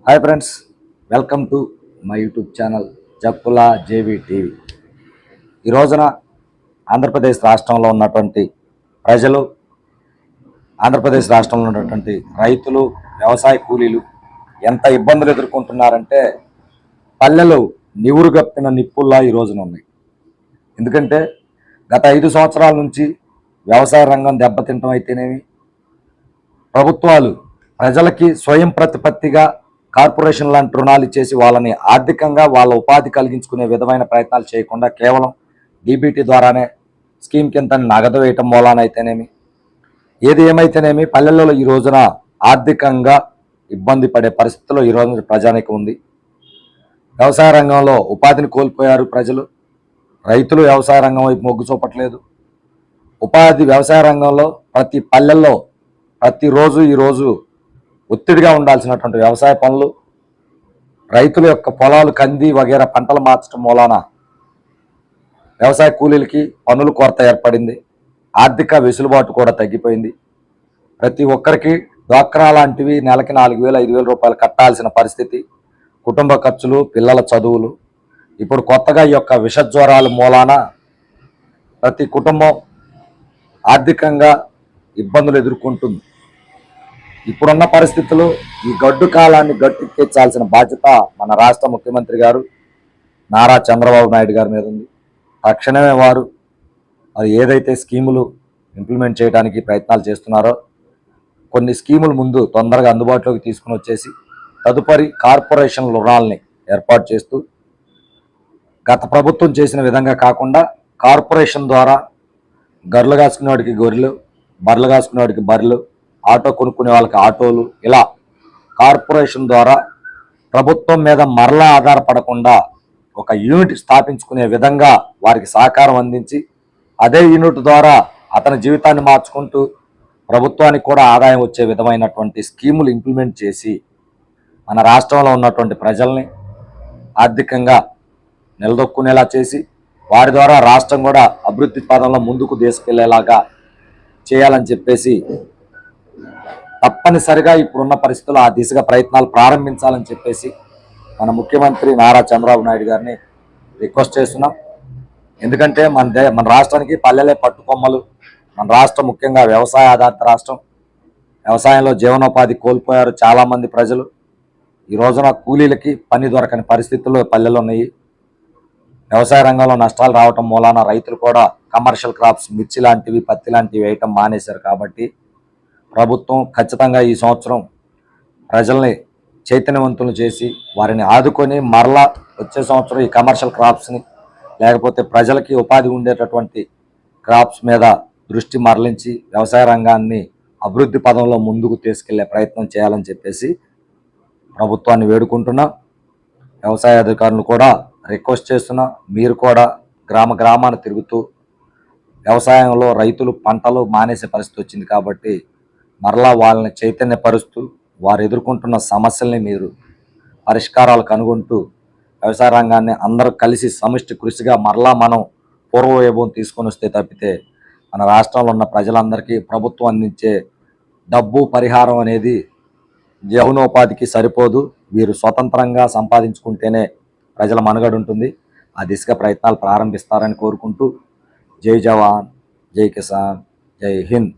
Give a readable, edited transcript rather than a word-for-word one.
Hi friends, welcome to my YouTube channel జక్కులా JV TV. ఈ రోజున ఆంధ్రప్రదేశ్ రాష్ట్రంలో ఉన్నటువంటి ప్రజలు, ఆంధ్రప్రదేశ్ రాష్ట్రంలో ఉన్నటువంటి రైతులు, వ్యవసాయ కూలీలు ఎంత ఇబ్బందులు ఎదుర్కొంటున్నారంటే పల్లెలు నివురుగప్పిన నిప్పుల్లా ఈ రోజున ఉన్నాయి. ఎందుకంటే గత 5 సంవత్సరాల నుంచి వ్యవసాయ రంగం దెబ్బతింటం అయితేనేమి, ప్రభుత్వాలు ప్రజలకి స్వయం ప్రతిపత్తిగా కార్పొరేషన్ లాంటి రుణాలు ఇచ్చేసి వాళ్ళని ఆర్థికంగా వాళ్ళ ఉపాధి కలిగించుకునే విధమైన ప్రయత్నాలు చేయకుండా కేవలం డీబీటీ ద్వారానే స్కీమ్ కింద నగదు వేయటం మూలానైతేనేమి, ఏది ఏమైతేనేమి పల్లెల్లో ఈ రోజున ఆర్థికంగా ఇబ్బంది పడే పరిస్థితిలో ఈ రోజు ప్రజానికి ఉంది. వ్యవసాయ రంగంలో ఉపాధిని కోల్పోయారు ప్రజలు. రైతులు వ్యవసాయ రంగం వైపు మొగ్గు చూపట్లేదు. ఉపాధి వ్యవసాయ రంగంలో ప్రతి పల్లెల్లో ప్రతిరోజు ఈరోజు ఒత్తిడిగా ఉండాల్సినటువంటి వ్యవసాయ పనులు, రైతుల యొక్క పొలాలు కంది వగేరా పంటలు మార్చడం మూలాన వ్యవసాయ కూలీలకి పనుల కొరత ఏర్పడింది. ఆర్థిక వెసులుబాటు కూడా తగ్గిపోయింది. ప్రతి ఒక్కరికి డ్వాక్రా లాంటివి నెలకి 4,000 5,000 రూపాయలు కట్టాల్సిన పరిస్థితి. కుటుంబ ఖర్చులు, పిల్లల చదువులు, ఇప్పుడు కొత్తగా ఈ యొక్క విషజ్వరాల మూలాన ప్రతి కుటుంబం ఆర్థికంగా ఇబ్బందులు ఎదుర్కొంటుంది. ఇప్పుడున్న పరిస్థితుల్లో ఈ గడ్డు కాలాన్ని గట్టెక్కించాల్సిన బాధ్యత మన రాష్ట్ర ముఖ్యమంత్రి గారు నారా చంద్రబాబు నాయుడు గారి మీద ఉంది. తక్షణమే వారు అది ఏదైతే స్కీములు ఇంప్లిమెంట్ చేయడానికి ప్రయత్నాలు చేస్తున్నారో కొన్ని స్కీములు ముందు తొందరగా అందుబాటులోకి తీసుకుని వచ్చేసి తదుపరి కార్పొరేషన్ రుణాలని ఏర్పాటు చేస్తూ గత ప్రభుత్వం చేసిన విధంగా కాకుండా కార్పొరేషన్ ద్వారా గొర్రెలు కాసుకునేవాడికి గొర్రెలు, బర్రెలు కాసుకునేవాడికి బర్రెలు, ఆటో కొనుక్కునే వాళ్ళకి ఆటోలు, ఇలా కార్పొరేషన్ ద్వారా ప్రభుత్వం మీద మరలా ఆధారపడకుండా ఒక యూనిట్ స్థాపించుకునే విధంగా వారికి సహకారం అందించి అదే యూనిట్ ద్వారా అతని జీవితాన్ని మార్చుకుంటూ ప్రభుత్వానికి కూడా ఆదాయం వచ్చే విధమైనటువంటి స్కీములు ఇంప్లిమెంట్ చేసి మన రాష్ట్రంలో ఉన్నటువంటి ప్రజల్ని ఆర్థికంగా నిలదొక్కునేలా చేసి వారి ద్వారా రాష్ట్రం కూడా అభివృద్ధి పదంలో ముందుకు తీసుకెళ్లేలాగా చేయాలని చెప్పేసి తప్పనిసరిగా ఇప్పుడున్న పరిస్థితుల్లో ఆ దిశగా ప్రయత్నాలు ప్రారంభించాలని చెప్పేసి మన ముఖ్యమంత్రి నారా చంద్రబాబు నాయుడు గారిని రిక్వెస్ట్ చేస్తున్నాం. ఎందుకంటే మన రాష్ట్రానికి పల్లెలే పట్టుకొమ్మలు. మన రాష్ట్రం ముఖ్యంగా వ్యవసాయ ఆధారిత రాష్ట్రం. వ్యవసాయంలో జీవనోపాధి కోల్పోయారు చాలామంది ప్రజలు. ఈ రోజున కూలీలకి పని దొరకని పరిస్థితుల్లో పల్లెలు ఉన్నాయి. వ్యవసాయ రంగంలో నష్టాలు రావటం మూలాన రైతులు కూడా కమర్షియల్ క్రాప్స్, మిర్చి లాంటివి, పత్తి లాంటివి వేయటం మానేశారు. కాబట్టి ప్రభుత్వం ఖచ్చితంగా ఈ సంవత్సరం ప్రజల్ని చైతన్యవంతులు చేసి వారిని ఆదుకొని మరలా వచ్చే సంవత్సరం ఈ కమర్షియల్ క్రాప్స్ని లేకపోతే ప్రజలకి ఉపాధి ఉండేటటువంటి క్రాప్స్ మీద దృష్టి మరలించి వ్యవసాయ రంగాన్ని అభివృద్ధి పదంలో ముందుకు తీసుకెళ్లే ప్రయత్నం చేయాలని చెప్పేసి ప్రభుత్వాన్ని వేడుకుంటున్నా. వ్యవసాయ అధికారులు కూడా రిక్వెస్ట్ చేస్తున్నా, మీరు కూడా గ్రామ గ్రామాన్ని తిరుగుతూ వ్యవసాయంలో రైతులు పంటలు మానేసే పరిస్థితి వచ్చింది కాబట్టి మరలా వాళ్ళని చైతన్యపరుస్తూ వారు ఎదుర్కొంటున్న సమస్యల్ని మీరు పరిష్కారాలు కనుగొంటూ వ్యవసాయ రంగాన్ని అందరూ కలిసి సమిష్టి కృషిగా మరలా మనం పూర్వవైభవం తీసుకొని వస్తే తప్పితే మన రాష్ట్రంలో ఉన్న ప్రజలందరికీ ప్రభుత్వం అందించే డబ్బు పరిహారం అనేది జీవనోపాధికి సరిపోదు. వీరు స్వతంత్రంగా సంపాదించుకుంటేనే ప్రజల మనుగడ ఉంటుంది. ఆ దిశగా ప్రయత్నాలు ప్రారంభిస్తారని కోరుకుంటూ జై జవాన్, జై కిసాన్, జై హింద్.